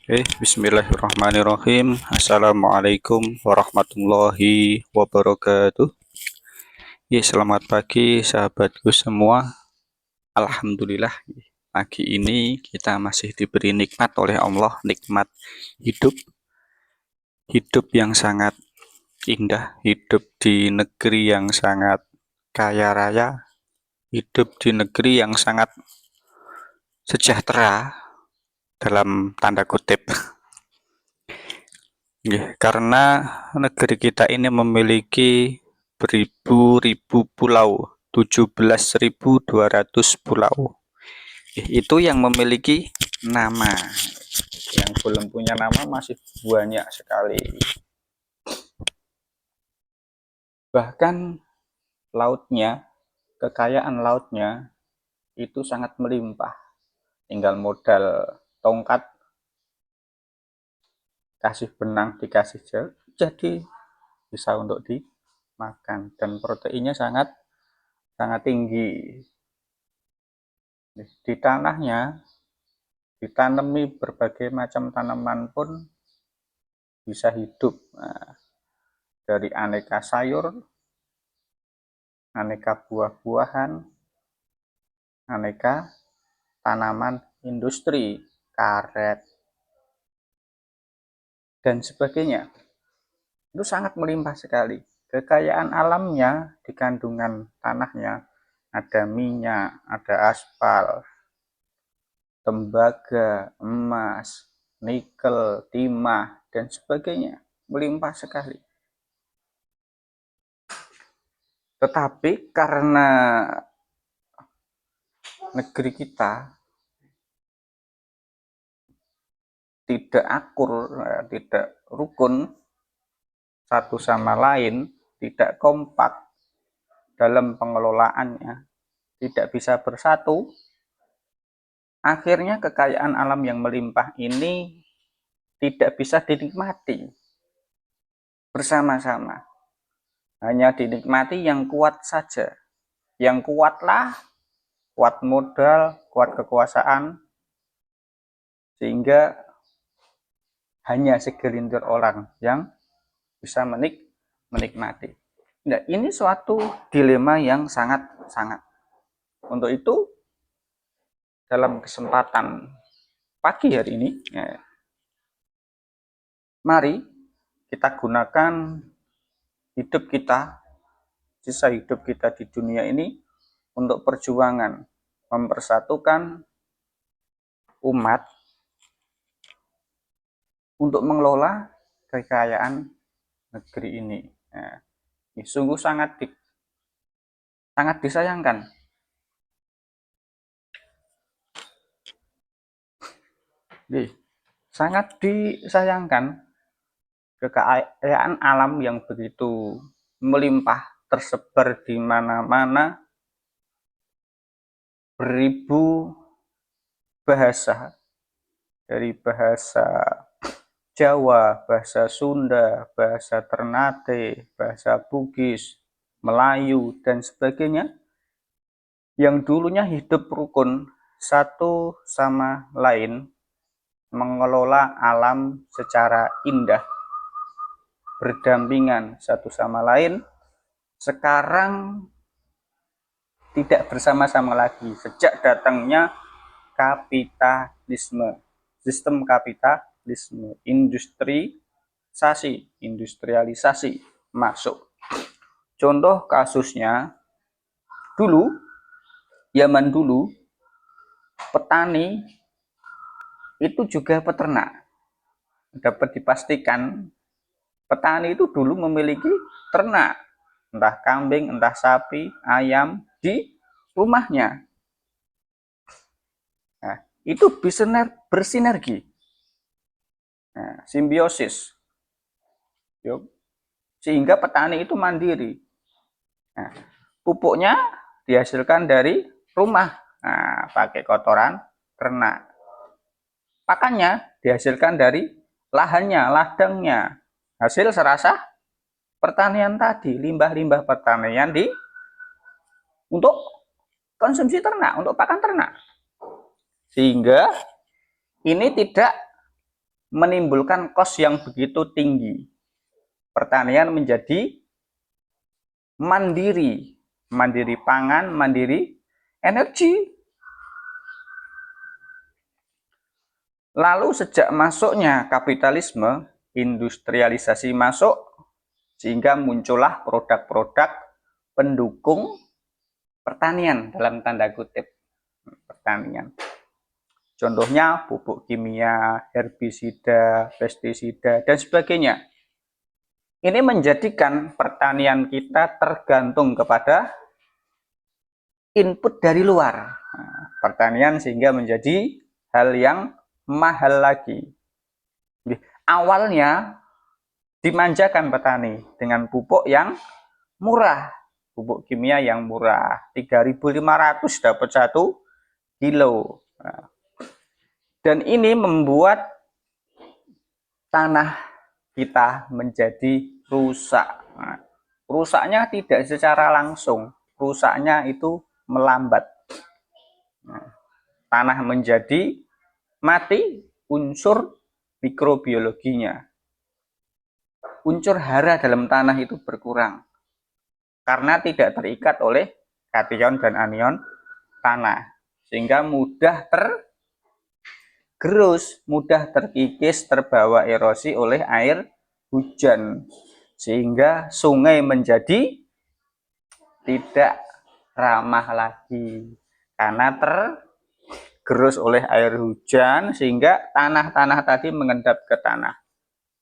Bismillahirrahmanirrahim. Assalamualaikum warahmatullahi wabarakatuh. Selamat pagi sahabatku semua. Alhamdulillah, pagi ini kita masih diberi nikmat oleh Allah, nikmat hidup. Hidup yang sangat indah, hidup di negeri yang sangat kaya raya, hidup di negeri yang sangat sejahtera dalam tanda kutip. Karena negeri kita ini memiliki beribu-ribu pulau, 17.200 pulau. Itu yang memiliki nama. Yang belum punya nama masih banyak sekali. Bahkan lautnya, kekayaan lautnya itu sangat melimpah. Tinggal modal tongkat, kasih benang, dikasih gel, jadi bisa untuk dimakan, dan proteinnya sangat tinggi. Di tanahnya ditanami berbagai macam tanaman pun bisa hidup. Dari aneka sayur, aneka buah-buahan, aneka tanaman industri, karet, dan sebagainya. Itu sangat melimpah sekali. Kekayaan alamnya di kandungan tanahnya ada minyak, ada aspal, tembaga, emas, nikel, timah, dan sebagainya. Melimpah sekali. Tetapi karena negeri kita tidak akur, tidak rukun satu sama lain, tidak kompak dalam pengelolaannya, tidak bisa bersatu, akhirnya kekayaan alam yang melimpah ini tidak bisa dinikmati bersama-sama. Hanya dinikmati yang kuat saja. Yang kuatlah, kuat modal, kuat kekuasaan, sehingga hanya segelintir orang yang bisa menikmati. Nah, ini suatu dilema yang sangat-sangat. Untuk itu, dalam kesempatan pagi hari ini, mari kita gunakan hidup kita, sisa hidup kita di dunia ini untuk perjuangan mempersatukan umat untuk mengelola kekayaan negeri ini. Ini sungguh sangat disayangkan. Sangat disayangkan kekayaan alam yang begitu melimpah, tersebar di mana-mana, beribu bahasa, dari bahasa Jawa, bahasa Sunda, bahasa Ternate, bahasa Bugis, Melayu, dan sebagainya, yang dulunya hidup rukun satu sama lain, mengelola alam secara indah, berdampingan satu sama lain, sekarang tidak bersama-sama lagi sejak datangnya kapitalisme, sistem kapitalisme, industrialisasi masuk. Contoh kasusnya, zaman dulu petani itu juga peternak. Dapat dipastikan petani itu dulu memiliki ternak, entah kambing, entah sapi, ayam di rumahnya. Nah, itu bisa bersinergi, simbiosis, sehingga petani itu mandiri. Nah, pupuknya dihasilkan dari rumah, pakai kotoran ternak. Pakannya dihasilkan dari lahannya, ladangnya, hasil serasa pertanian tadi, limbah-limbah pertanian untuk konsumsi ternak, untuk pakan ternak. Sehingga ini tidak menimbulkan kos yang begitu tinggi. Pertanian menjadi mandiri, mandiri pangan, mandiri energi. Lalu sejak masuknya kapitalisme, industrialisasi masuk, sehingga muncullah produk-produk pendukung pertanian dalam tanda kutip pertanian. Contohnya pupuk kimia, herbisida, pestisida, dan sebagainya. Ini menjadikan pertanian kita tergantung kepada input dari luar. Pertanian sehingga menjadi hal yang mahal lagi. Awalnya dimanjakan petani dengan pupuk yang murah, pupuk kimia yang murah, 3.500 dapat 1 kilo. Dan ini membuat tanah kita menjadi rusak. Rusaknya tidak secara langsung, rusaknya itu melambat. Tanah menjadi mati, unsur mikrobiologinya. Unsur hara dalam tanah itu berkurang karena tidak terikat oleh kation dan anion tanah, sehingga mudah tergerus, mudah terkikis, terbawa erosi oleh air hujan, sehingga sungai menjadi tidak ramah lagi karena tergerus oleh air hujan, sehingga tanah-tanah tadi mengendap ke tanah,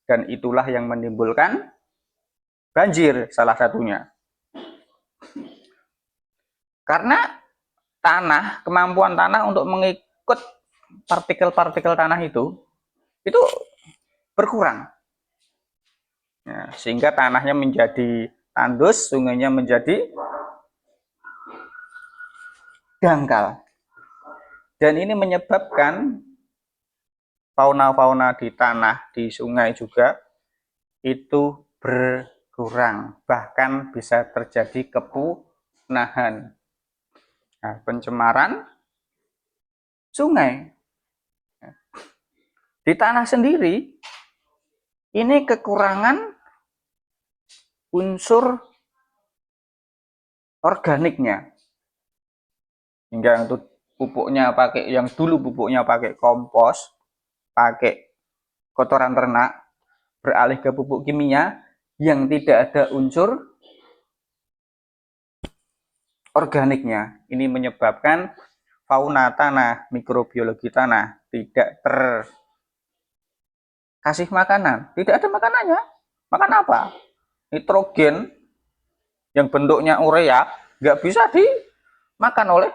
dan itulah yang menimbulkan banjir salah satunya. Karena tanah, kemampuan tanah untuk mengikut partikel-partikel tanah itu berkurang. Ya, sehingga tanahnya menjadi tandus, sungainya menjadi dangkal. Dan ini menyebabkan fauna-fauna di tanah, di sungai juga itu berkurang. Bahkan bisa terjadi kepunahan. Nah, pencemaran sungai. Di tanah sendiri, ini kekurangan unsur organiknya. Hingga untuk pupuknya pakai, yang dulu pupuknya pakai kompos, pakai kotoran ternak, beralih ke pupuk kimia yang tidak ada unsur organiknya. Ini menyebabkan fauna tanah, mikrobiologi tanah tidak terkasih makanan. Tidak ada makanannya. Makan apa? Nitrogen yang bentuknya urea nggak bisa dimakan oleh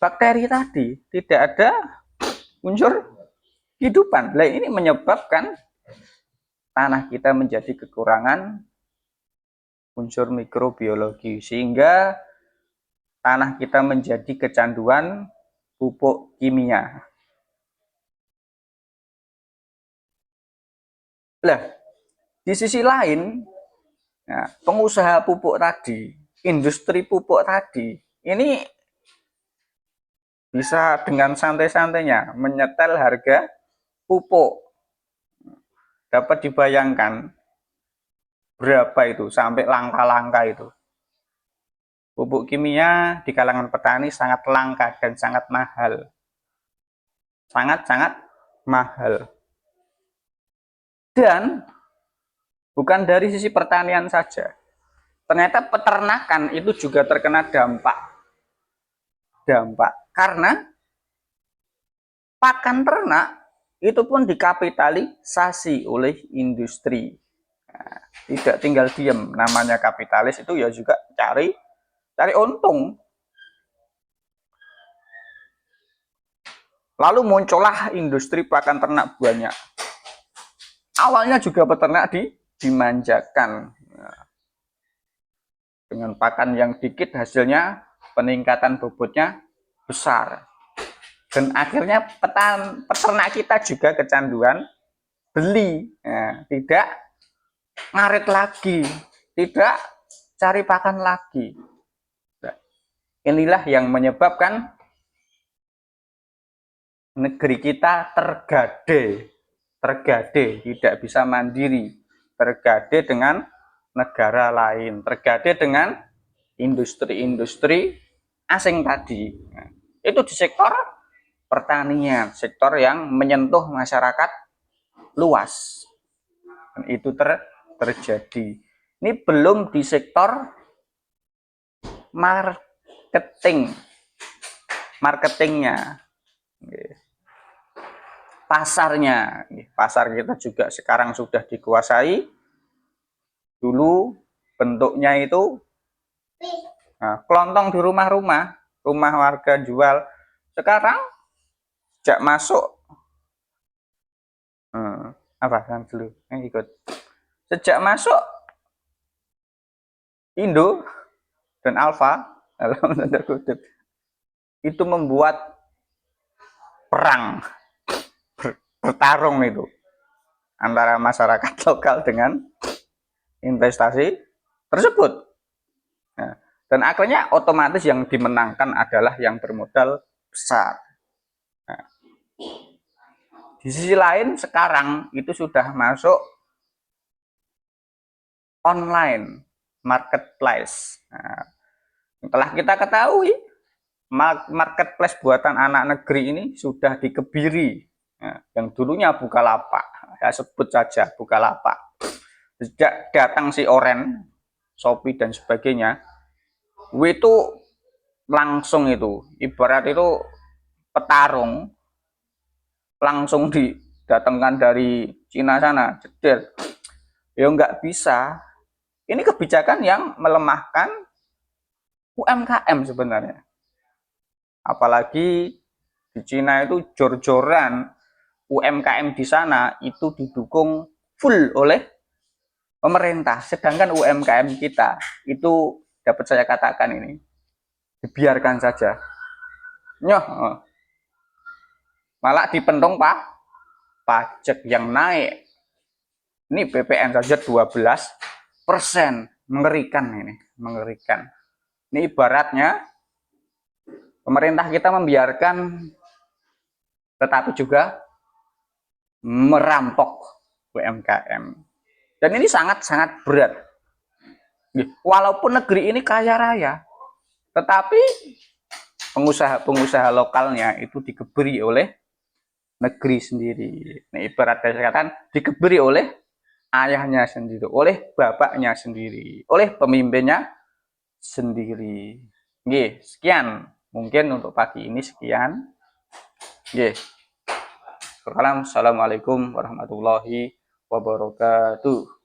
bakteri tadi. Tidak ada unsur kehidupan. Nah, ini menyebabkan tanah kita menjadi kekurangan unsur mikrobiologi, sehingga tanah kita menjadi kecanduan pupuk kimia. Nah, di sisi lain, nah, pengusaha pupuk tadi, industri pupuk tadi, ini bisa dengan santai-santainya menyetel harga pupuk. Dapat dibayangkan berapa itu, sampai langka-langka itu. Pupuk kimia di kalangan petani sangat langka dan sangat mahal. Sangat-sangat mahal. Dan bukan dari sisi pertanian saja. Ternyata peternakan itu juga terkena dampak. Karena pakan ternak itu pun dikapitalisasi oleh industri. Nah, tidak tinggal diam, namanya kapitalis itu ya juga cari untung. Lalu muncullah industri pakan ternak banyak. Awalnya juga peternak dimanjakan. Nah, dengan pakan yang dikit hasilnya peningkatan bobotnya besar. Dan akhirnya peternak kita juga kecanduan beli. Nah, tidak ngarit lagi, tidak cari pakan lagi. Nah, inilah yang menyebabkan negeri kita tergadai tergade, tidak bisa mandiri, tergade dengan negara lain, tergade dengan industri-industri asing tadi. Nah, itu di sektor pertanian, sektor yang menyentuh masyarakat luas. Dan itu terjadi. Ini belum di sektor marketingnya, pasarnya. Pasar kita juga sekarang sudah dikuasai. Dulu bentuknya itu kelontong di rumah-rumah, rumah warga jual. Sekarang sejak masuk apa kan dulu ikut sejak masuk Indo dan Alfa dalam tanda kutip itu membuat perang bertarung itu antara masyarakat lokal dengan investasi tersebut. Nah, dan akhirnya otomatis yang dimenangkan adalah yang bermodal besar. Nah, di sisi lain sekarang itu sudah masuk online marketplace. Nah, telah kita ketahui marketplace buatan anak negeri ini sudah dikebiri. Nah, yang dulunya Bukalapak, ya sebut saja Bukalapak. Sejak datang si Oren, Shopee dan sebagainya, itu langsung itu ibarat itu petarung langsung didatangkan dari Cina sana, jeder. Ya nggak bisa. Ini kebijakan yang melemahkan UMKM sebenarnya. Apalagi di Cina itu jor-joran UMKM di sana itu didukung full oleh pemerintah. Sedangkan UMKM kita itu dapat saya katakan ini dibiarkan saja. Nyoh, malah dipendong pajak yang naik. Ini BPN saja 12%. Mengerikan ini, mengerikan. Ini ibaratnya pemerintah kita membiarkan tetapi juga merampok UMKM. Dan ini sangat-sangat berat. Walaupun negeri ini kaya raya, tetapi pengusaha-pengusaha lokalnya itu dikebiri oleh negeri sendiri. Nah, ibarat saya katakan dikebiri oleh ayahnya sendiri, oleh bapaknya sendiri, oleh pemimpinnya sendiri. Oke, sekian. Mungkin untuk pagi ini sekian. Oke. Assalamualaikum warahmatullahi wabarakatuh.